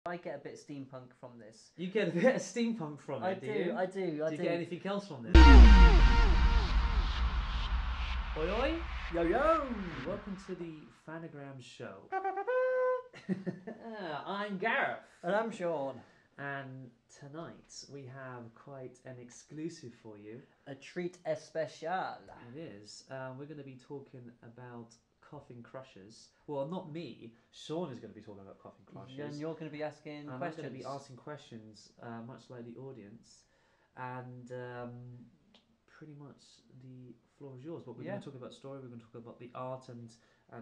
I get a bit of steampunk from this. You get a bit of steampunk from it, do you? I do. Do you get anything else from this? Oi oi! Yo yo! Welcome to the Fanagram show. I'm Gareth. And I'm Sean. And tonight we have quite an exclusive for you. A treat especial. It is. We're going to be talking about Coffin Crushers. Well, not me. Sean is going to be talking about Coffin Crushers. And you're going to be asking questions. I'm going to be asking questions, much like the audience. And pretty much the floor is yours. But we're going to talk about story. We're going to talk about the art and how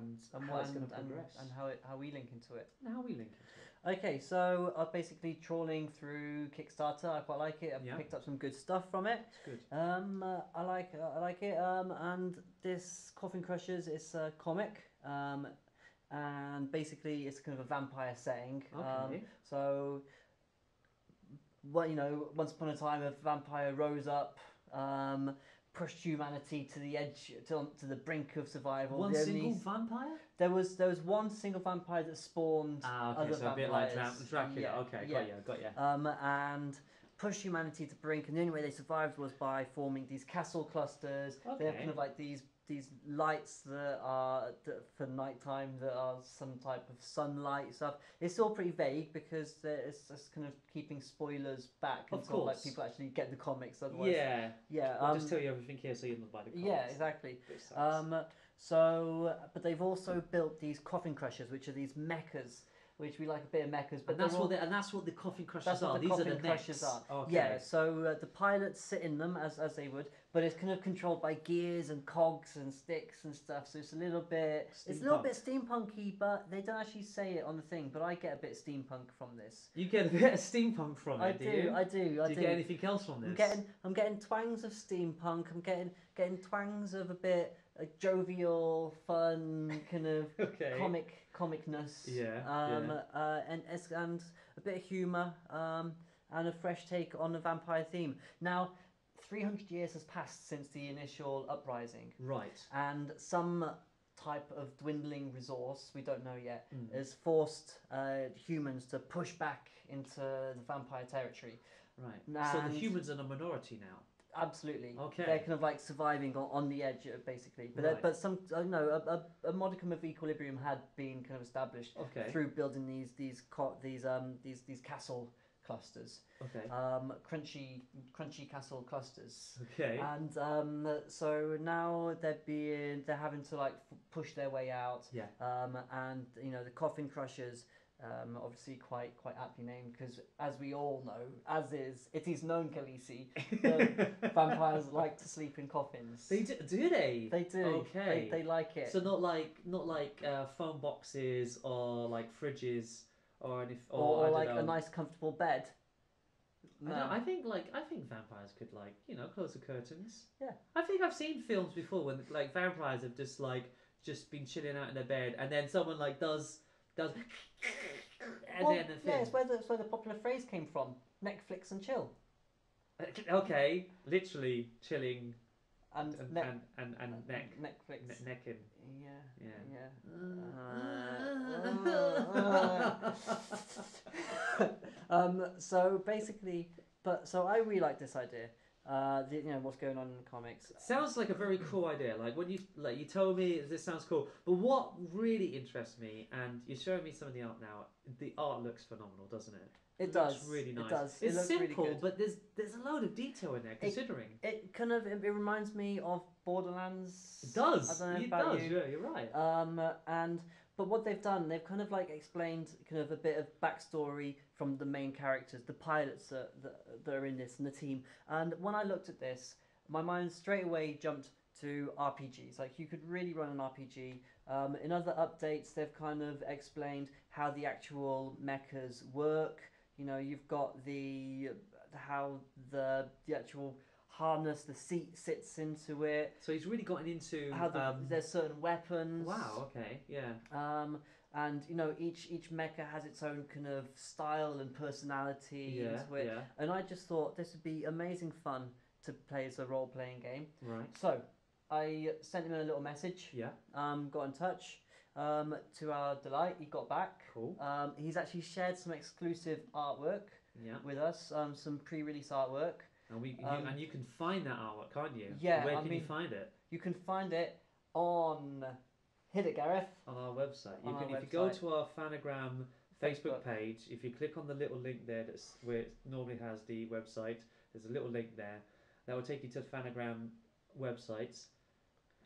it's going to progress. And how we link into it. And how we link into it. Okay, so I'm basically trawling through Kickstarter. I quite like it. I've picked up some good stuff from it. It's good. I like it. And this Coffin Crushers is a comic. And basically it's kind of a vampire setting. Okay. So, well, once upon a time a vampire rose up, pushed humanity to the edge, to the brink of survival. One single vampire? There was one single vampire that spawned other so vampires. A bit like Dracula. Yeah, Okay, yeah. got you. And pushed humanity to the brink, and the only way they survived was by forming these castle clusters. Okay. They're kind of like these lights that are for nighttime that are some type of sunlight stuff. It's all pretty vague because it's just kind of keeping spoilers back until like people actually get the comics. Otherwise, yeah. I'll just tell you everything here so you'll not buy the comics. Yeah, exactly. But they've also built these Coffin Crushers, which are these mechas. Which we like a bit of mechas, but that's what the Coffin Crushers are. These are the Crushers mechs. are. Okay. Yeah, so the pilots sit in them as they would, but it's kind of controlled by gears and cogs and sticks and stuff. So it's a little bit steampunky, but they don't actually say it on the thing. But I get a bit of steampunk from this. You get a bit of steampunk from it, do you? I do. Do you get anything else from this? I'm getting twangs of steampunk. I'm getting twangs of a bit jovial, fun kind of comicness. And a bit of humour, and a fresh take on the vampire theme. Now, 300 years has passed since the initial uprising. Right. And some type of dwindling resource, we don't know yet, has forced humans to push back into the vampire territory. Right. So the humans are a minority now. Absolutely. Okay. They're kind of like surviving on the edge, basically. But but some a modicum of equilibrium had been kind of established through building these castle clusters. Okay. Crunchy castle clusters. Okay. And so now they're having to like push their way out. Yeah. And the Coffin Crushers. Obviously quite aptly named because, as we all know, it is known, Khaleesi, that vampires like to sleep in coffins. They do they? They do. Okay. They like it. So not like phone boxes or like fridges or a nice comfortable bed. No. I think vampires could close the curtains. Yeah. I think I've seen films before when like vampires have just been chilling out in their bed and then someone like does. It's where the popular phrase came from. Netflix and chill. Okay, literally chilling and Netflix. Necking. Yeah. So basically, so I really like this idea. What's going on in the comics. Sounds like a very cool idea. Like when you told me this sounds cool, but what really interests me, and you're showing me some of the art now. The art looks phenomenal, doesn't it? It does. Looks really nice. It does. It's simple, really but there's a load of detail in there. Considering it reminds me of Borderlands. It does. I don't know about you. Yeah, you're right. But what they've done, they've kind of like explained kind of a bit of backstory from the main characters, the pilots that are in this, and the team. And when I looked at this, my mind straight away jumped to RPGs. Like you could really run an RPG. In other updates, they've kind of explained how the actual mechas work. You've got how the actual harness, the seat sits into it. So he's really gotten into how there's certain weapons. Wow. Okay. Yeah. And each mecha has its own kind of style and personality into it. Yeah. And I just thought this would be amazing fun to play as a role-playing game. Right. So I sent him a little message. Yeah. Got in touch. to our delight, he got back. Cool. He's actually shared some exclusive artwork with us, some pre-release artwork. And you can find that artwork, can't you? Yeah. Where can you find it? You can find it on... Hit it, Gareth. On our website. If you website. go to our Fanagram Facebook page, if you click on the little link there that's where it normally has the website, there's a little link there. That will take you to the Fanagram websites.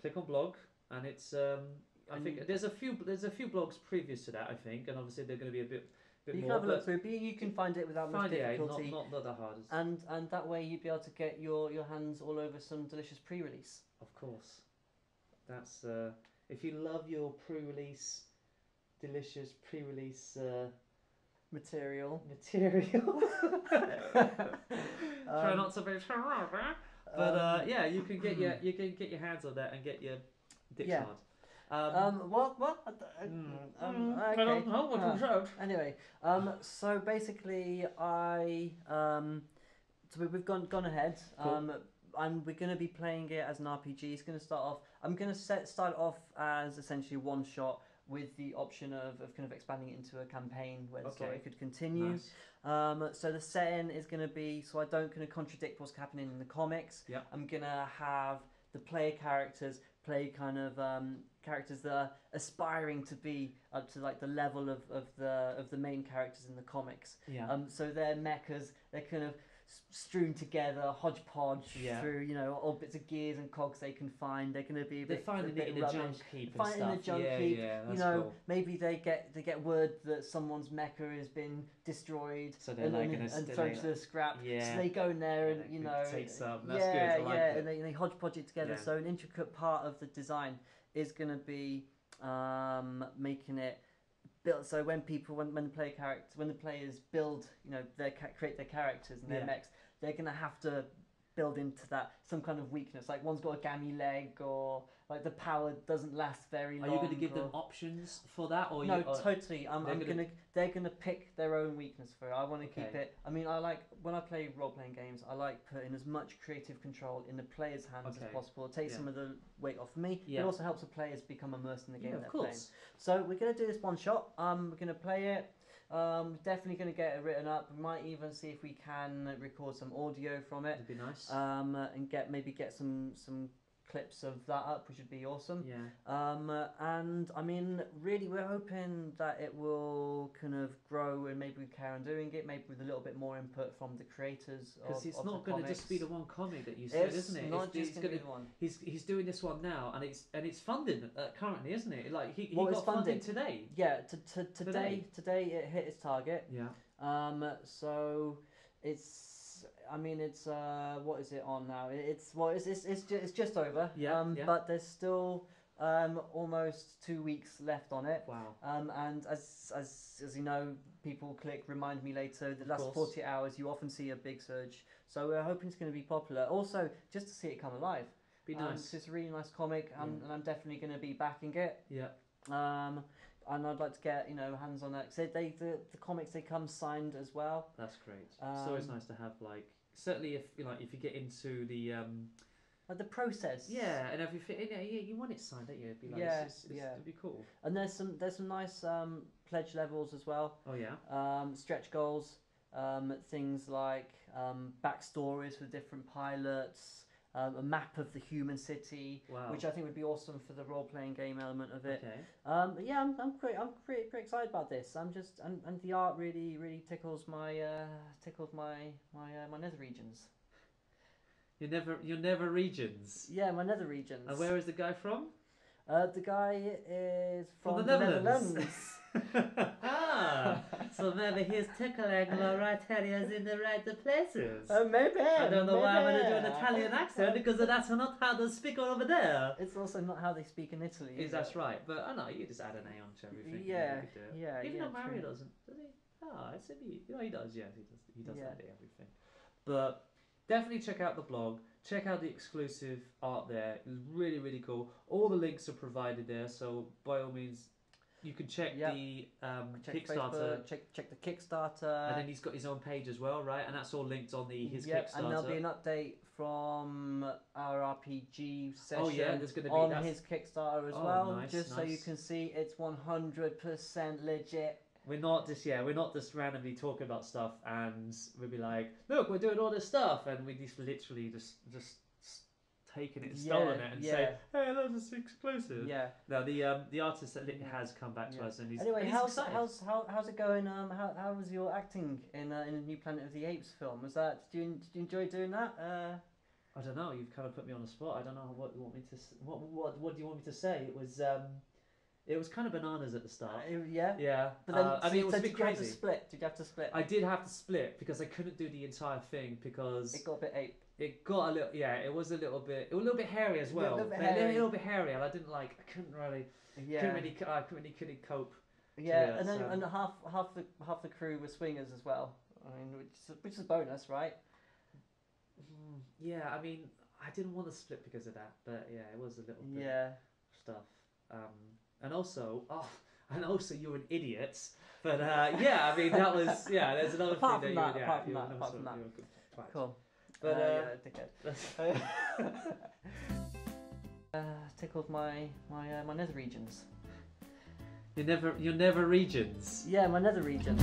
Click on blog, and it's I think there's a few blogs previous to that, I think, and obviously they're going to be a bit you more. You can have a look through, but you can find it without much difficulty. Not that hard. And that way you'd be able to get your hands all over some delicious pre-release. Of course, that's if you love your delicious pre-release material. Try not to be but yeah, you can get your hands on that and get your dicks hard. What? I don't know what you said. Anyway, so basically, so we've gone ahead. Cool. We're going to be playing it as an RPG. It's going to start off. I'm going to start off as essentially one shot with the option of kind of expanding it into a campaign where the story could continue. Nice. So the setting is going to be, so I don't kind of contradict what's happening in the comics. Yeah. I'm going to have the player characters play kind of characters that are aspiring to be up to like the level of the main characters in the comics. Yeah. So their mechas, they're kind of strewn together, hodgepodge through, all bits of gears and cogs they can find. They're going to be a bit finding it in a junk heap and stuff. In a junk heap. That's cool. Maybe they get word that someone's mecha has been destroyed, so they're and thrown to the scrap. Yeah. So they go in there and take some. That's good. I like it. And they hodgepodge it together. Yeah. So an intricate part of the design is going to be making it. So when the players build, create their characters and their mechs, they're gonna have to build into that some kind of weakness. Like one's got a gammy leg, or like the power doesn't last very long. Are you going to give them options for that, or no? Totally. They're gonna pick their own weakness for it. I want to keep it. I mean, I like when I play role playing games. I like putting as much creative control in the player's hands as possible. It takes some of the weight off me. It also helps the players become immersed in the game they're playing. So we're gonna do this one shot. We're gonna play it. Definitely going to get it written up. We might even see if we can record some audio from it. That'd be nice. And get some clips of that up, which would be awesome. Yeah. And I mean, really, we're hoping that it will kind of grow, and maybe we carry on doing it, maybe with a little bit more input from the creators. Because it's not going to just be the one comic that you said, isn't it? It's not just going to be the one. He's doing this one now, and it's funded currently, isn't it? Like he got funded today. Yeah, today it hit its target. Yeah. So it's. I mean, it's what is it on now? It's just over. Yeah. But there's still almost 2 weeks left on it. Wow. And as you know, people click remind me later. The last 48 hours, you often see a big surge. So we're hoping it's going to be popular. Also, just to see it come alive. Be nice. It's a really nice comic, and I'm definitely going to be backing it. Yeah. And I'd like to get hands on that. So the comics, they come signed as well. That's great. It's always nice to have, like, certainly if you get into the like the process. Yeah, and everything. You want it signed, don't you? It'd be like, it'd be cool. And there's some nice pledge levels as well. Oh yeah. Stretch goals, things like backstories for different pilots. A map of the human city, which I think would be awesome for the role-playing game element of it. Okay. I'm pretty excited about this. And the art really tickles my nether regions. Your nether regions. Yeah, my nether regions. And where is the guy from? The guy is from the Netherlands. So maybe he's tickling the right areas in the right places. Maybe. I don't know why I'm going to do an Italian accent, because that's not how they speak over there. It's also not how they speak in Italy. That's right. But I know, you just add an A on to everything. Yeah. Even though Mario doesn't, does he? Oh, it's a B. He does. Yeah, he does add everything. But definitely check out the blog. Check out the exclusive art there. It's really, really cool. All the links are provided there, so by all means, You can check the check Kickstarter. Facebook, check the Kickstarter. And then he's got his own page as well, right? And that's all linked on his Kickstarter. And there'll be an update from our RPG session there's going to be on his Kickstarter as well, nice, just so you can see it's 100% legit. We're not just randomly talking about stuff and we'll be like, look, we're doing all this stuff, and we just literally just taken it and stolen it and say, hey, that's exclusive. Yeah. No, the artist that has come back to us, and he's anyway. And How's it going? How was your acting in the New Planet of the Apes film? Was that did you enjoy doing that? I don't know. You've kind of put me on the spot. I don't know what you want me to. What do you want me to say? It was kind of bananas at the start. Yeah. But then, I mean, it was a bit crazy. Did you have to split? I did have to split because I couldn't do the entire thing because it got a bit ape. It got a little, it was a little bit hairy as well. A little bit hairy, and I didn't like. I couldn't really cope. Yeah, and then and half the crew were swingers as well. I mean, which is a bonus, right? Yeah, I mean, I didn't want to split because of that, but yeah, it was a little bit stuff. And also you're an idiot. But I mean, that was there's another apart thing that, that apart from that. Cool. But tickled my nether regions. Your nether regions. Yeah, my nether region.